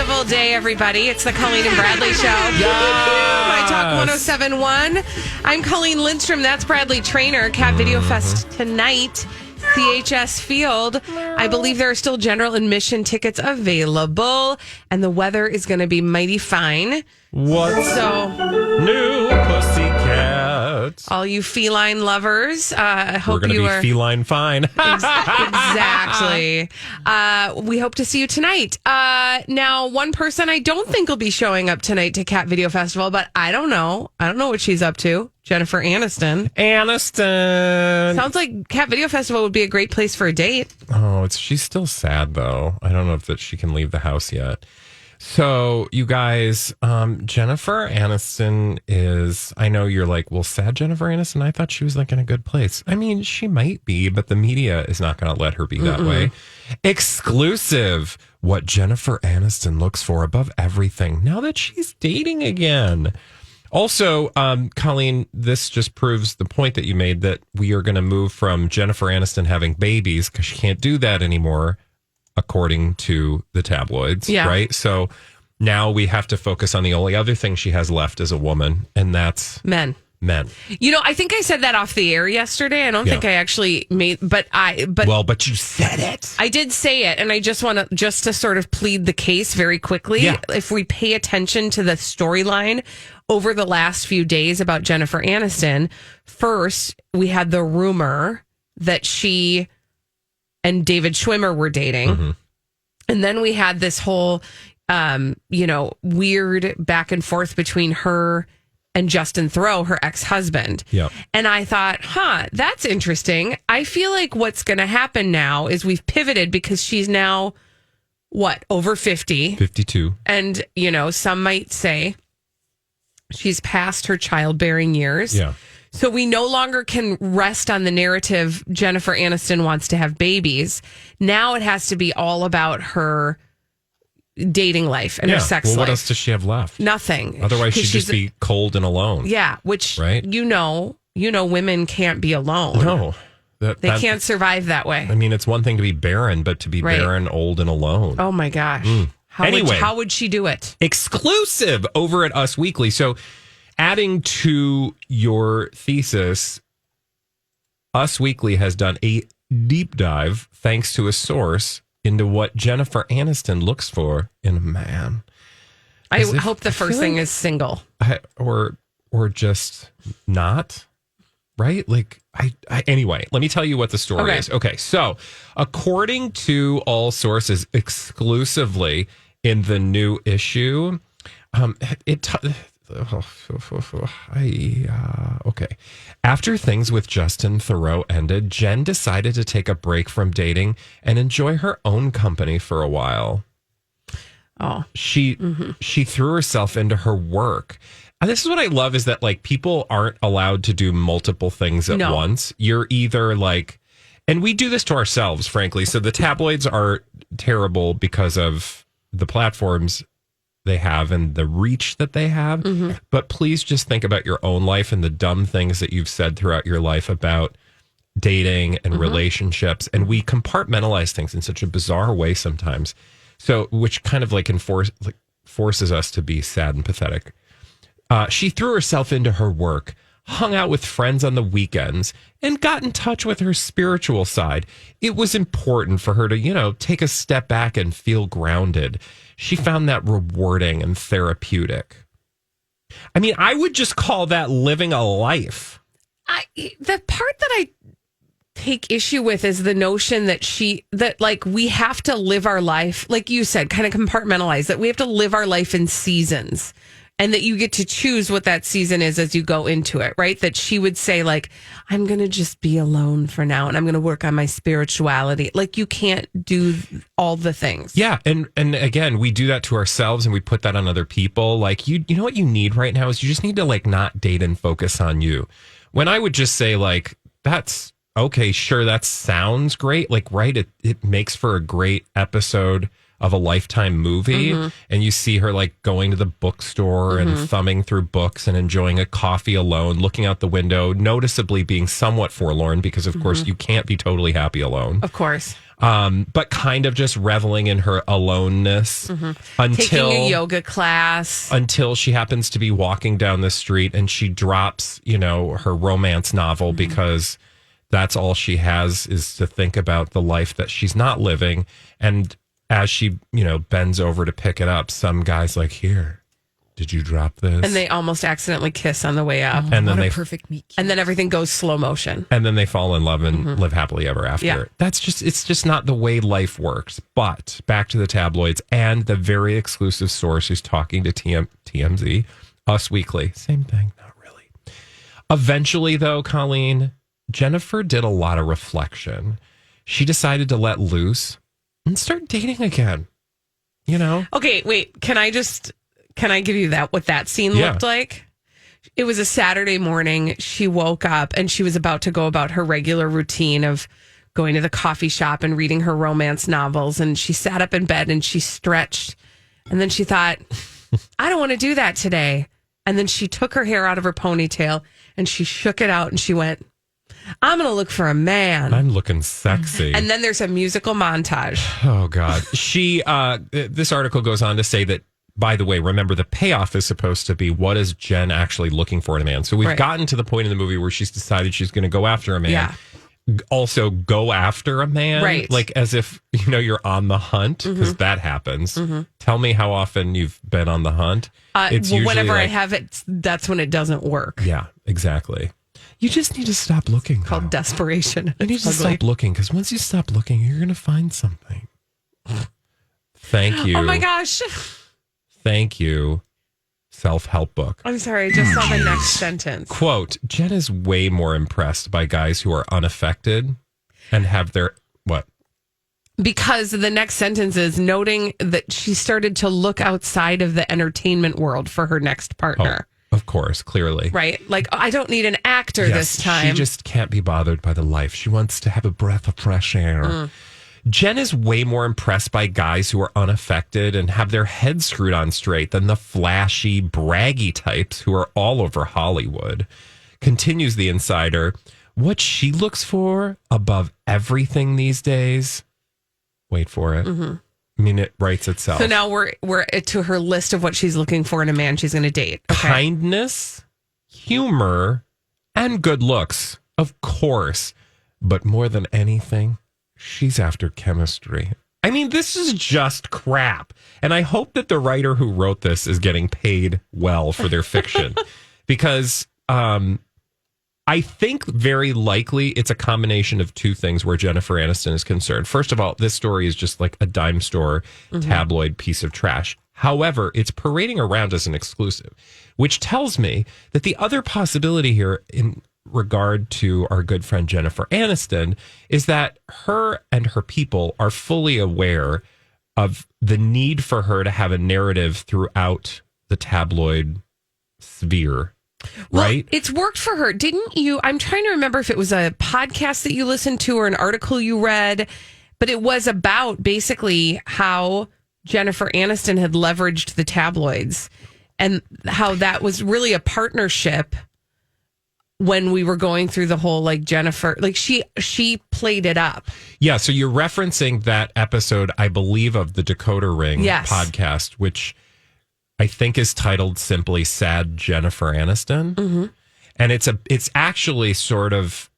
Festival Day, everybody. It's the Colleen and Bradley Show. My Talk 1071. I'm Colleen Lindstrom. That's Bradley Trainer. Cat Video Fest tonight. CHS Field. I believe there are still general admission tickets available, and the weather is going to be mighty fine. What's new, pussycats? All you feline lovers, I hope we're going to be feline fine. Exactly. We hope to see you tonight. Now, one person I don't think will be showing up tonight to Cat Video Festival, but I don't know. I don't know what she's up to. Jennifer Aniston. Sounds like Cat Video Festival would be a great place for a date. Oh, she's still sad, though. I don't know if she can leave the house yet. So, you guys, Jennifer Aniston is, I know you're like, well, sad Jennifer Aniston? I thought she was like in a good place. I mean, she might be, but the media is not going to let her be that way. Exclusive, what Jennifer Aniston looks for above everything now that she's dating again. Also, Colleen, this just proves the point that you made that we are going to move from Jennifer Aniston having babies, because she can't do that anymore, according to the tabloids, right? So now we have to focus on the only other thing she has left as a woman, and that's men. You know, I think I said that off the air yesterday. I don't think I actually made, but you said it. I did say it, and I just want to sort of plead the case very quickly. Yeah. If we pay attention to the storyline over the last few days about Jennifer Aniston, first we had the rumor that she and David Schwimmer were dating, and then we had this whole, weird back and forth between her and Justin Theroux, her ex-husband. Yeah. And I thought, that's interesting. I feel like what's going to happen now is we've pivoted, because she's now, over 50? 52. And, some might say she's past her childbearing years. Yeah. So we no longer can rest on the narrative Jennifer Aniston wants to have babies. Now it has to be all about her dating life and her sex life. What else does she have left? Nothing. Otherwise, she'd just be cold and alone. Yeah, which, right? Women can't be alone. No. They can't survive that way. I mean, it's one thing to be barren, but to be barren, old, and alone. Oh, my gosh. How would she do it? Exclusive over at Us Weekly. So, adding to your thesis, Us Weekly has done a deep dive, thanks to a source, into what Jennifer Aniston looks for in a man. I hope the first thing is single. Or just not, right? Anyway, let me tell you what the story is. Okay, so according to all sources, exclusively in the new issue, okay. After things with Justin Theroux ended, Jen decided to take a break from dating and enjoy her own company for a while. Oh, she threw herself into her work. And this is what I love, is that people aren't allowed to do multiple things at once. You're either and we do this to ourselves, frankly. So the tabloids are terrible because of the platforms they have and the reach that they have. But please just think about your own life and the dumb things that you've said throughout your life about dating and relationships. And we compartmentalize things in such a bizarre way sometimes. So, which kind of forces us to be sad and pathetic. She threw herself into her work, hung out with friends on the weekends, and got in touch with her spiritual side. It was important for her to, take a step back and feel grounded. She found that rewarding and therapeutic. I mean, I would just call that living a life. The part that I take issue with is the notion that we have to live our life, like you said, kind of compartmentalize, that we have to live our life in seasons. And that you get to choose what that season is as you go into it, right? That she would say, I'm going to just be alone for now, and I'm going to work on my spirituality. You can't do all the things. Yeah, and again, we do that to ourselves, and we put that on other people. You know what you need right now is you just need to not date and focus on you. When I would just say that's okay, sure, that sounds great. Right, it makes for a great episode of a Lifetime movie, and you see her going to the bookstore and thumbing through books and enjoying a coffee alone, looking out the window, noticeably being somewhat forlorn because, of course, you can't be totally happy alone. Of course. but kind of just reveling in her aloneness until taking a yoga class. Until she happens to be walking down the street and she drops, her romance novel because that's all she has is to think about the life that she's not living. And as she, bends over to pick it up, some guy's like, here, did you drop this? And they almost accidentally kiss on the way up. And then perfect meet cute. And then everything goes slow motion. And then they fall in love and live happily ever after. Yeah. It's just not the way life works. But back to the tabloids and the very exclusive source who's talking to TMZ, Us Weekly. Same thing, not really. Eventually, though, Colleen, Jennifer did a lot of reflection. She decided to let loose and start dating again. Okay, wait. Can I give you what that scene looked like? It was a Saturday morning. She woke up and she was about to go about her regular routine of going to the coffee shop and reading her romance novels. And she sat up in bed and she stretched. And then she thought, I don't want to do that today. And then she took her hair out of her ponytail and she shook it out and she went, I'm going to look for a man. I'm looking sexy. And then there's a musical montage. Oh, God. This article goes on to say that, by the way, remember the payoff is supposed to be what is Jen actually looking for in a man? So we've gotten to the point in the movie where she's decided she's going to go after a man. Yeah. Also go after a man. Right. Like as if, you're on the hunt because that happens. Tell me how often you've been on the hunt. It's usually whenever I have it, that's when it doesn't work. Yeah, exactly. You just need to stop looking. Called desperation. You need to stop looking because once you stop looking, you're going to find something. Thank you. Oh my gosh. Thank you. Self-help book. I'm sorry. I just saw the next sentence. Quote, Jen is way more impressed by guys who are unaffected and have their, what? Because the next sentence is noting that she started to look outside of the entertainment world for her next partner. Oh, of course, clearly. Right? Like, I don't need an actor this time. She just can't be bothered by the life. She wants to have a breath of fresh air. Jen is way more impressed by guys who are unaffected and have their heads screwed on straight than the flashy, braggy types who are all over Hollywood. Continues the insider. What she looks for above everything these days, wait for it. I mean, it writes itself. So now we're to her list of what she's looking for in a man she's going to date. Okay. Kindness, humor, and good looks, of course. But more than anything, she's after chemistry. I mean, this is just crap. And I hope that the writer who wrote this is getting paid well for their fiction. Because I think very likely it's a combination of two things where Jennifer Aniston is concerned. First of all, this story is just like a dime store tabloid piece of trash. However, it's parading around as an exclusive, which tells me that the other possibility here in regard to our good friend Jennifer Aniston is that her and her people are fully aware of the need for her to have a narrative throughout the tabloid sphere. Right? Well, it's worked for her. Didn't you? I'm trying to remember if it was a podcast that you listened to or an article you read, but it was about basically how Jennifer Aniston had leveraged the tabloids and how that was really a partnership when we were going through the whole like Jennifer, like she played it up. Yeah. So you're referencing that episode, I believe, of the Decoder Ring podcast, which I think is titled simply Sad Jennifer Aniston. And it's actually sort of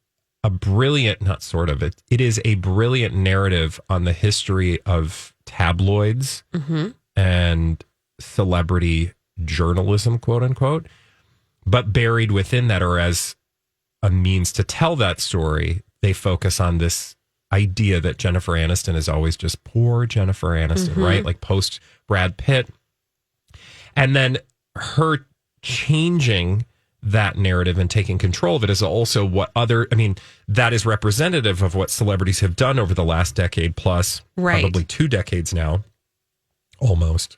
a brilliant, not sort of, it is a brilliant narrative on the history of tabloids and celebrity journalism, quote unquote. But buried within that, or as a means to tell that story, they focus on this idea that Jennifer Aniston is always just poor Jennifer Aniston, right? Like post Brad Pitt. And then her changing that narrative and taking control of it is also what that is representative of what celebrities have done over the last decade plus, probably 2 decades now, almost,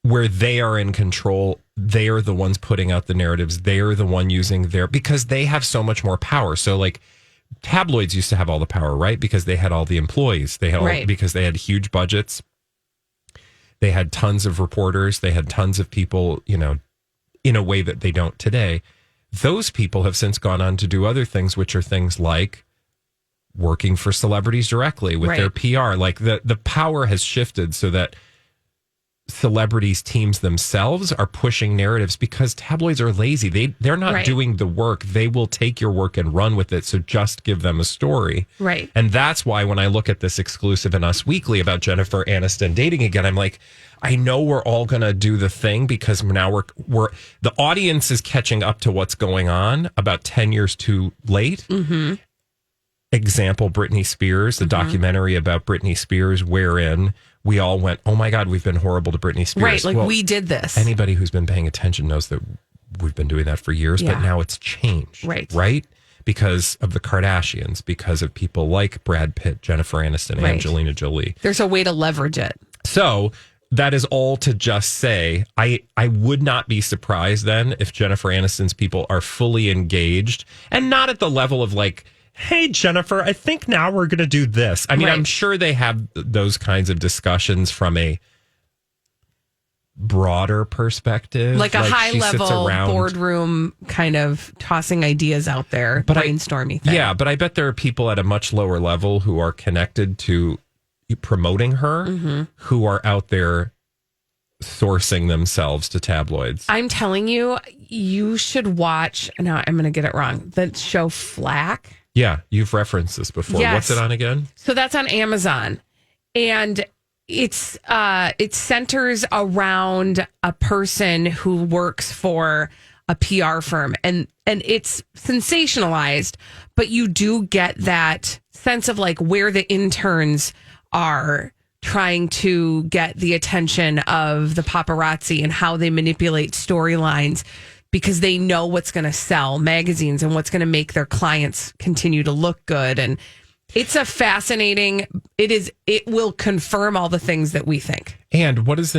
where they are in control. They are the ones putting out the narratives. They are the one using because they have so much more power. So like tabloids used to have all the power, right? Because they had all the employees. They had because they had huge budgets. They had tons of reporters. They had tons of people, in a way that they don't today. Those people have since gone on to do other things, which are things like working for celebrities directly with their PR. Like the power has shifted so that celebrities teams themselves are pushing narratives because tabloids are lazy. They're not doing the work. They will take your work and run with it. So just give them a story. Right. And that's why when I look at this exclusive in Us Weekly about Jennifer Aniston dating again, I'm like, I know we're all going to do the thing because now we're the audience is catching up to what's going on about 10 years too late. Mm-hmm. Example, Britney Spears, the documentary about Britney Spears, wherein we all went, oh my God, we've been horrible to Britney Spears. Right, like we did this. Anybody who's been paying attention knows that we've been doing that for years, but now it's changed. Right? Because of the Kardashians, because of people like Brad Pitt, Jennifer Aniston, Angelina Jolie. There's a way to leverage it. So that is all to just say, I would not be surprised then if Jennifer Aniston's people are fully engaged and not at the level of like, hey, Jennifer, I think now we're going to do this. I mean, I'm sure they have those kinds of discussions from a broader perspective. Like a high-level boardroom kind of tossing ideas out there, brainstorming thing. Yeah, but I bet there are people at a much lower level who are connected to promoting her, who are out there sourcing themselves to tabloids. I'm telling you, you should watch, now I'm going to get it wrong, the show Flack. Yeah, you've referenced this before. Yes. What's it on again? So that's on Amazon. And it centers around a person who works for a PR firm. And it's sensationalized, but you do get that sense of like where the interns are trying to get the attention of the paparazzi and how they manipulate storylines because they know what's going to sell magazines and what's going to make their clients continue to look good. And it's a fascinating, it will confirm all the things that we think. And who's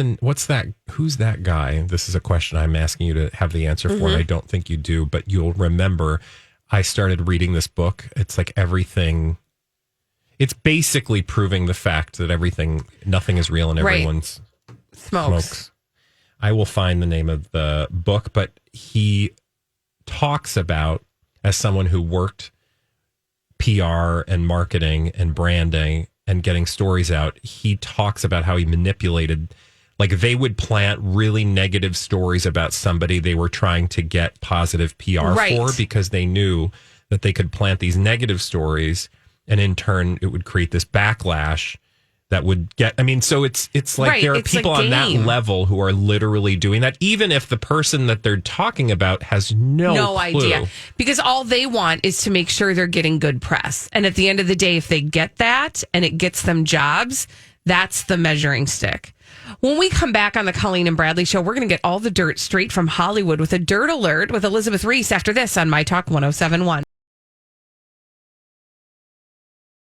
that guy? This is a question I'm asking you to have the answer for. And I don't think you do, but you'll remember I started reading this book. It's like everything. It's basically proving the fact that nothing is real and everyone's smokes. I will find the name of the book, but he talks about, as someone who worked PR and marketing and branding and getting stories out, he talks about how he manipulated, like they would plant really negative stories about somebody they were trying to get positive PR for because they knew that they could plant these negative stories and in turn it would create this backlash that would get, I mean, so it's like there are people on that level who are literally doing that, even if the person that they're talking about has no clue. Idea. Because all they want is to make sure they're getting good press. And at the end of the day, if they get that and it gets them jobs, that's the measuring stick. When we come back on the Colleen and Bradley Show, we're going to get all the dirt straight from Hollywood with a dirt alert with Elizabeth Reese after this on My Talk 1071.